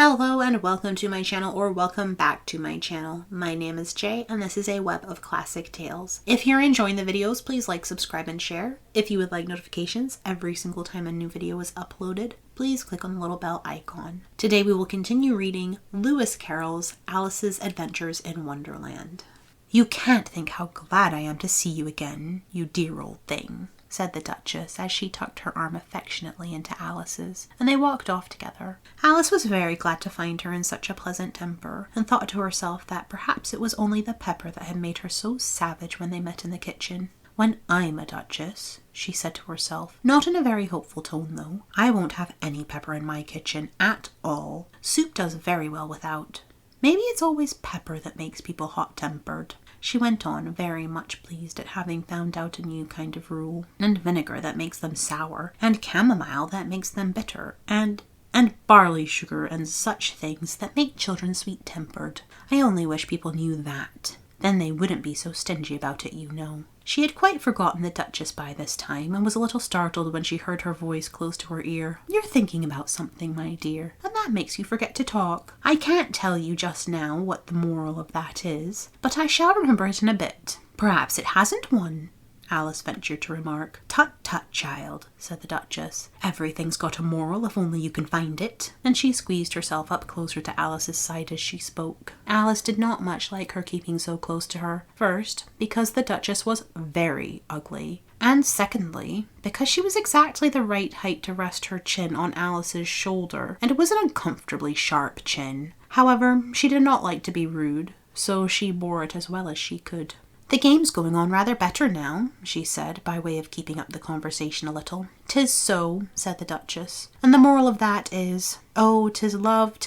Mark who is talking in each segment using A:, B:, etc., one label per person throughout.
A: Hello and welcome to my channel, or welcome back to my channel. My name is Jay and this is a web of classic tales. If you're enjoying the videos, please like, subscribe, and share. If you would like notifications every single time a new video is uploaded, please click on the little bell icon. Today we will continue reading Lewis Carroll's Alice's Adventures in Wonderland. "You can't think how glad I am to see you again, you dear old thing," said the Duchess as she tucked her arm affectionately into Alice's, and they walked off together. Alice was very glad to find her in such a pleasant temper, and thought to herself that perhaps it was only the pepper that had made her so savage when they met in the kitchen. "When I'm a duchess," she said to herself, not in a very hopeful tone though, "I won't have any pepper in my kitchen at all. Soup does very well without. Maybe it's always pepper that makes people hot-tempered," she went on, very much pleased at having found out a new kind of rule. "And vinegar that makes them sour, and chamomile that makes them bitter, and barley sugar and such things that make children sweet-tempered. I only wish people knew that. Then they wouldn't be so stingy about it, you know." She had quite forgotten the Duchess by this time, and was a little startled when she heard her voice close to her ear. "You're thinking about something, my dear, and that makes you forget to talk. I can't tell you just now what the moral of that is, but I shall remember it in a bit. Perhaps it hasn't one," Alice ventured to remark. "Tut, tut, child," said the Duchess. "Everything's got a moral if only you can find it." And she squeezed herself up closer to Alice's side as she spoke. Alice did not much like her keeping so close to her. First, because the Duchess was very ugly. And secondly, because she was exactly the right height to rest her chin on Alice's shoulder, and it was an uncomfortably sharp chin. However, she did not like to be rude, so she bore it as well as she could. "The game's going on rather better now," she said, by way of keeping up the conversation a little. "'Tis so," said the Duchess, "and the moral of that is, oh, 'tis love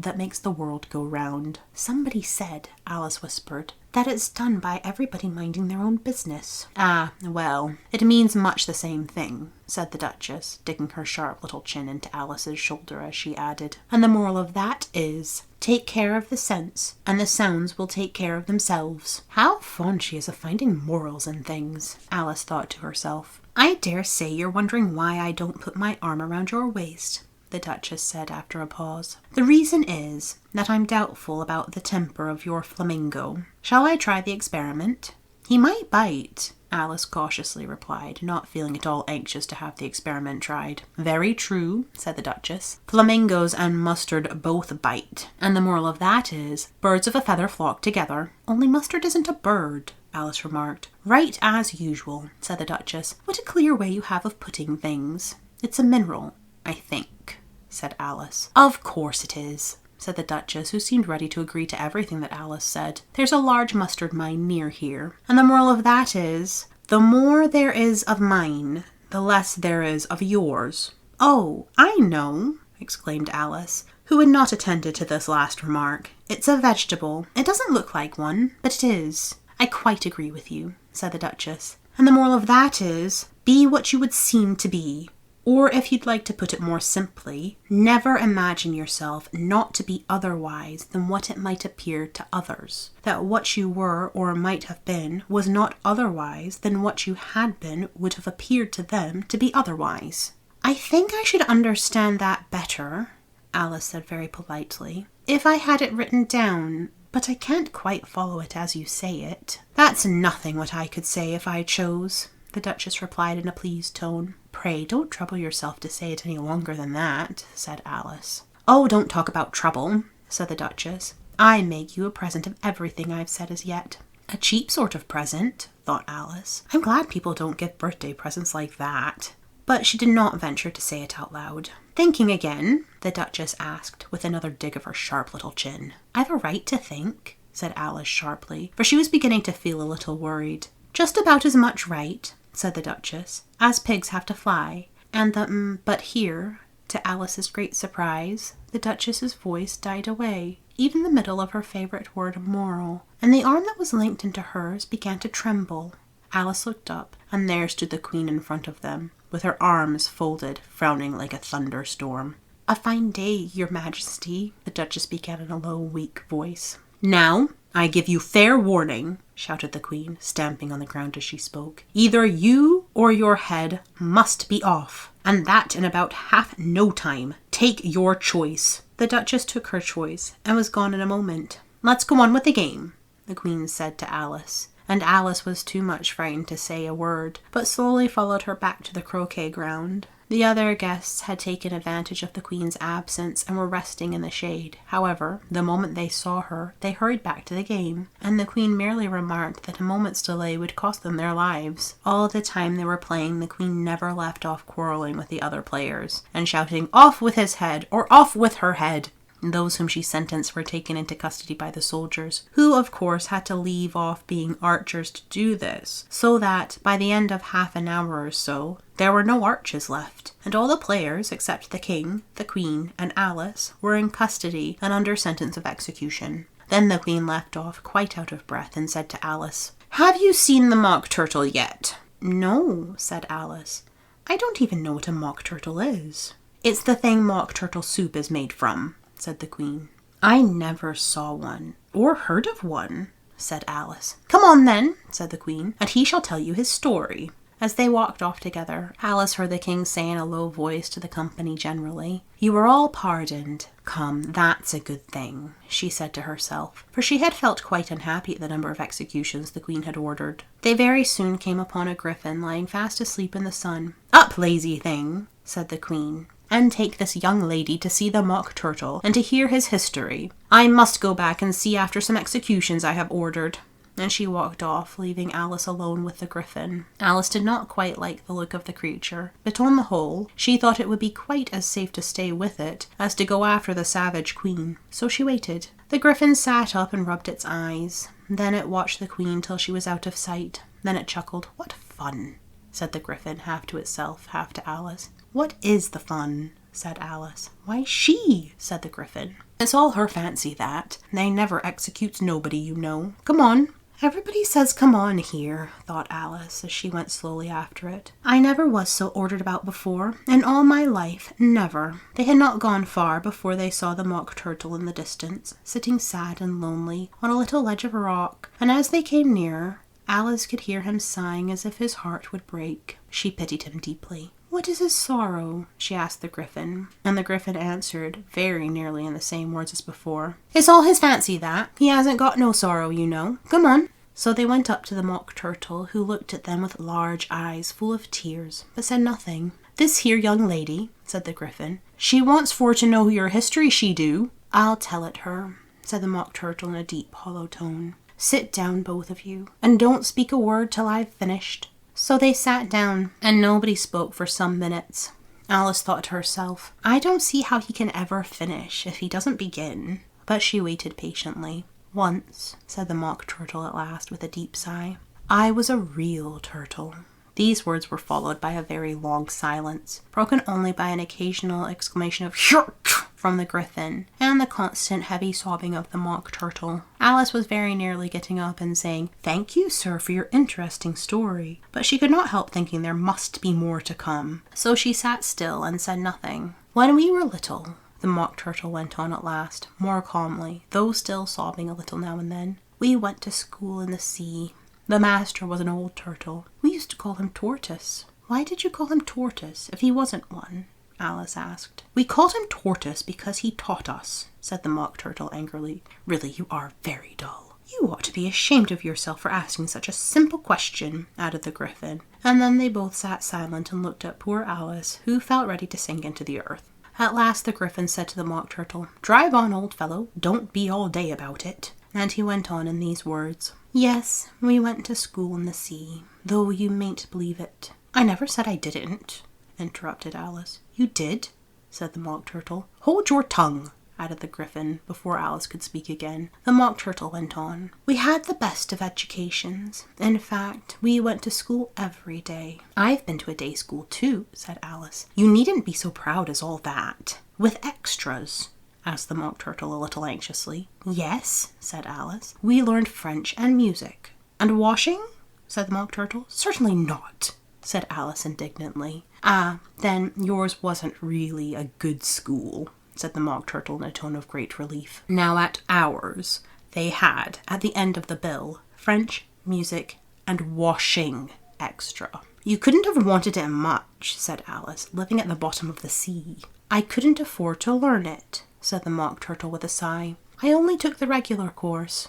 A: that makes the world go round." "Somebody said," Alice whispered, "that it's done by everybody minding their own business." "Ah, well, it means much the same thing," said the Duchess, digging her sharp little chin into Alice's shoulder as she added, "and the moral of that is, take care of the scents, and the sounds will take care of themselves." How fond she is of finding morals in things, Alice thought to herself. "I dare say you're wondering why I don't put my arm around your waist," the Duchess said after a pause. "The reason is that I'm doubtful about the temper of your flamingo. Shall I try the experiment?" "He might bite," Alice cautiously replied, not feeling at all anxious to have the experiment tried. "Very true," said the Duchess. "Flamingos and mustard both bite. And the moral of that is, birds of a feather flock together." "Only mustard isn't a bird," Alice remarked. "Right as usual," said the Duchess. "What a clear way you have of putting things. It's a mineral, I think," said Alice. "Of course it is," said the Duchess, who seemed ready to agree to everything that Alice said. "There's a large mustard mine near here. And the moral of that is, the more there is of mine, the less there is of yours." "Oh, I know," exclaimed Alice, who had not attended to this last remark. "It's a vegetable. It doesn't look like one, but it is." "I quite agree with you," said the Duchess. "And the moral of that is, be what you would seem to be. Or if you'd like to put it more simply, never imagine yourself not to be otherwise than what it might appear to others. That what you were or might have been was not otherwise than what you had been would have appeared to them to be otherwise." "I think I should understand that better," Alice said very politely, "if I had it written down, but I can't quite follow it as you say it." "That's nothing what I could say if I chose," the Duchess replied in a pleased tone. "Pray don't trouble yourself to say it any longer than that," said Alice. "Oh, don't talk about trouble," said the Duchess. "I make you a present of everything I've said as yet." "A cheap sort of present," thought Alice. "I'm glad people don't give birthday presents like that." But she did not venture to say it out loud. "Thinking again?" the Duchess asked, with another dig of her sharp little chin. "I've a right to think," said Alice sharply, for she was beginning to feel a little worried. "Just about as much right," said the Duchess, "as pigs have to fly. And the but here," to Alice's great surprise, the Duchess's voice died away, even the middle of her favourite word moral, and the arm that was linked into hers began to tremble. Alice looked up, and there stood the Queen in front of them, with her arms folded, frowning like a thunderstorm. "A fine day, your Majesty," the Duchess began in a low, weak voice. "Now, I give you fair warning," shouted the Queen, stamping on the ground as she spoke. "Either you or your head must be off, and that in about half no time. Take your choice." The Duchess took her choice and was gone in a moment. "Let's go on with the game," the Queen said to Alice, and Alice was too much frightened to say a word, but slowly followed her back to the croquet ground. The other guests had taken advantage of the Queen's absence and were resting in the shade. However, the moment they saw her, they hurried back to the game, and the Queen merely remarked that a moment's delay would cost them their lives. All the time they were playing, the Queen never left off quarreling with the other players, and shouting, "Off with his head," or "Off with her head." Those whom she sentenced were taken into custody by the soldiers, who of course had to leave off being archers to do this, so that by the end of half an hour or so, there were no archers left, and all the players, except the King, the Queen, and Alice, were in custody and under sentence of execution. Then the Queen left off, quite out of breath, and said to Alice, "Have you seen the mock turtle yet?" "No," said Alice. "I don't even know what a mock turtle is." "It's the thing mock turtle soup is made from," said the Queen. "I never saw one, or heard of one," said Alice. "Come on then," said the Queen, "and he shall tell you his story." As they walked off together, Alice heard the King say in a low voice to the company generally, "You are all pardoned. Come, that's a good thing," she said to herself, for she had felt quite unhappy at the number of executions the Queen had ordered. They very soon came upon a griffin lying fast asleep in the sun. "Up, lazy thing," said the Queen, "and take this young lady to see the mock turtle and to hear his history. I must go back and see after some executions I have ordered." And she walked off, leaving Alice alone with the griffin. Alice did not quite like the look of the creature, but on the whole, she thought it would be quite as safe to stay with it as to go after the savage Queen. So she waited. The griffin sat up and rubbed its eyes. Then it watched the Queen till she was out of sight. Then it chuckled. "What fun," said the griffin, half to itself, half to Alice. "What is the fun?" said Alice. "Why, she," said the griffin. "It's all her fancy, that. They never executes nobody, you know. Come on." "Everybody says come on here," thought Alice as she went slowly after it. "I never was so ordered about before, in all my life, never." They had not gone far before they saw the mock turtle in the distance, sitting sad and lonely on a little ledge of rock, and as they came nearer, Alice could hear him sighing as if his heart would break. She pitied him deeply. "What is his sorrow?" she asked the griffin, and the griffin answered, very nearly in the same words as before, "It's all his fancy, that. He hasn't got no sorrow, you know. Come on." So they went up to the mock turtle, who looked at them with large eyes full of tears, but said nothing. "This here young lady," said the griffin, "she wants for to know your history, she do." "I'll tell it her," said the mock turtle in a deep, hollow tone. "Sit down, both of you, and don't speak a word till I've finished." So they sat down, and nobody spoke for some minutes. Alice thought to herself, "I don't see how he can ever finish if he doesn't begin." But she waited patiently. "Once," said the mock turtle at last with a deep sigh, "I was a real turtle." These words were followed by a very long silence, broken only by an occasional exclamation of "Shurk!" from the griffin, and the constant heavy sobbing of the mock turtle. Alice was very nearly getting up and saying, "Thank you, sir, for your interesting story," but she could not help thinking there must be more to come. So she sat still and said nothing. "When we were little," the mock turtle went on at last, more calmly, though still sobbing a little now and then, "we went to school in the sea. The master was an old turtle. We used to call him Tortoise." "Why did you call him Tortoise, if he wasn't one?" Alice asked. "We called him Tortoise because he taught us," said the mock turtle angrily. "Really, you are very dull." "You ought to be ashamed of yourself for asking such a simple question," added the griffin. And then they both sat silent and looked at poor Alice, who felt ready to sink into the earth. At last the griffin said to the mock turtle, "Drive on, old fellow. Don't be all day about it." And he went on in these words. "Yes, we went to school in the sea, though you mayn't believe it." "I never said I didn't," interrupted Alice. "You did," said the mock turtle. "Hold your tongue," added the griffin, before Alice could speak again. The mock turtle went on. "We had the best of educations. In fact, we went to school every day." "I've been to a day school too," said Alice. "You needn't be so proud as all that." "With extras?" asked the mock turtle a little anxiously. "Yes," said Alice. "We learned French and music." "And washing?" said the mock turtle. "Certainly not," said Alice indignantly. "Ah, then yours wasn't really a good school," said the mock turtle in a tone of great relief. "Now at ours, they had, at the end of the bill, French, music, and washing extra." "You couldn't have wanted it much," said Alice, "living at the bottom of the sea." "I couldn't afford to learn it," said the Mock Turtle with a sigh. I only took the regular course.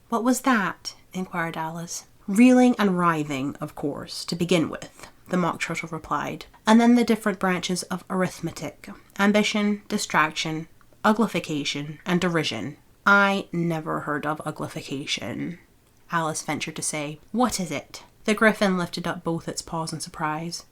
A: What was that? Inquired Alice. Reeling and writhing, of course, to begin with, the Mock Turtle replied, and then the different branches of arithmetic, ambition, distraction, uglification, and derision. I never heard of uglification, Alice ventured to say. What is it? The Griffin lifted up both its paws in surprise.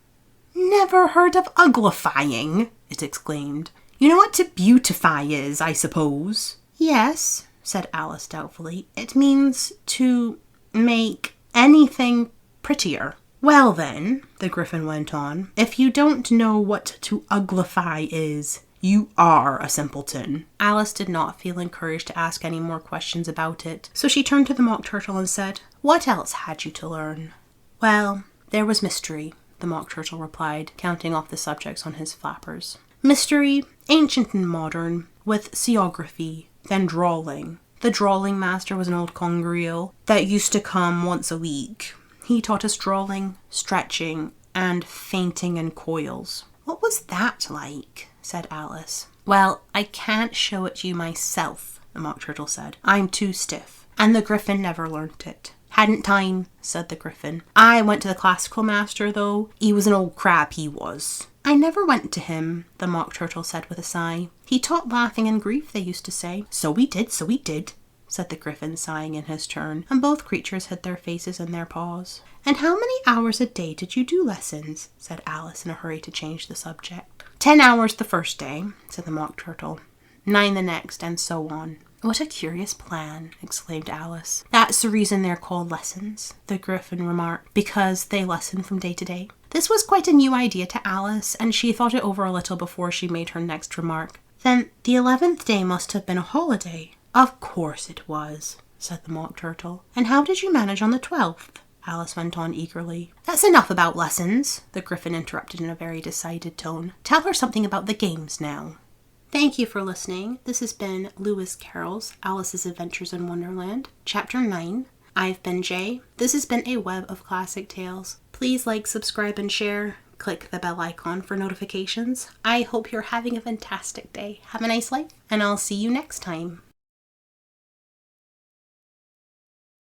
A: Never heard of uglifying, it exclaimed. You know what to beautify is, I suppose. Yes, said Alice doubtfully. It means to make anything prettier. Well then, the Griffin went on, if you don't know what to uglify is, you are a simpleton. Alice did not feel encouraged to ask any more questions about it, so she turned to the Mock Turtle and said, What else had you to learn? Well, there was mystery, the Mock Turtle replied, counting off the subjects on his flappers. Mystery, ancient and modern, with seography, then drawling. The drawling master was an old congreal that used to come once a week. He taught us drawling, stretching, and fainting in coils. What was that like? Said Alice. Well, I can't show it you myself, the Mock Turtle said. I'm too stiff. And the Griffin never learnt it. Hadn't time, said the Griffin. I went to the classical master, though. He was an old crab, he was. I never went to him, the Mock Turtle said with a sigh. He taught laughing and grief, they used to say. So he did, said the Griffin, sighing in his turn, and both creatures hid their faces in their paws. And how many hours a day did you do lessons? Said Alice in a hurry to change the subject. 10 hours the first day, said the Mock Turtle. 9 the next, and so on. What a curious plan, exclaimed Alice. That's the reason they're called lessons, the Griffin remarked, because they lesson from day to day. This was quite a new idea to Alice, and she thought it over a little before she made her next remark. Then the 11th day must have been a holiday. Of course it was, said the Mock Turtle. And how did you manage on the 12th? Alice went on eagerly. That's enough about lessons, the Griffin interrupted in a very decided tone. Tell her something about the games now. Thank you for listening. This has been Lewis Carroll's Alice's Adventures in Wonderland, Chapter 9. I've been Jay. This has been a web of classic tales. Please like, subscribe, and share. Click the bell icon for notifications. I hope you're having a fantastic day. Have a nice life, and I'll see you next time.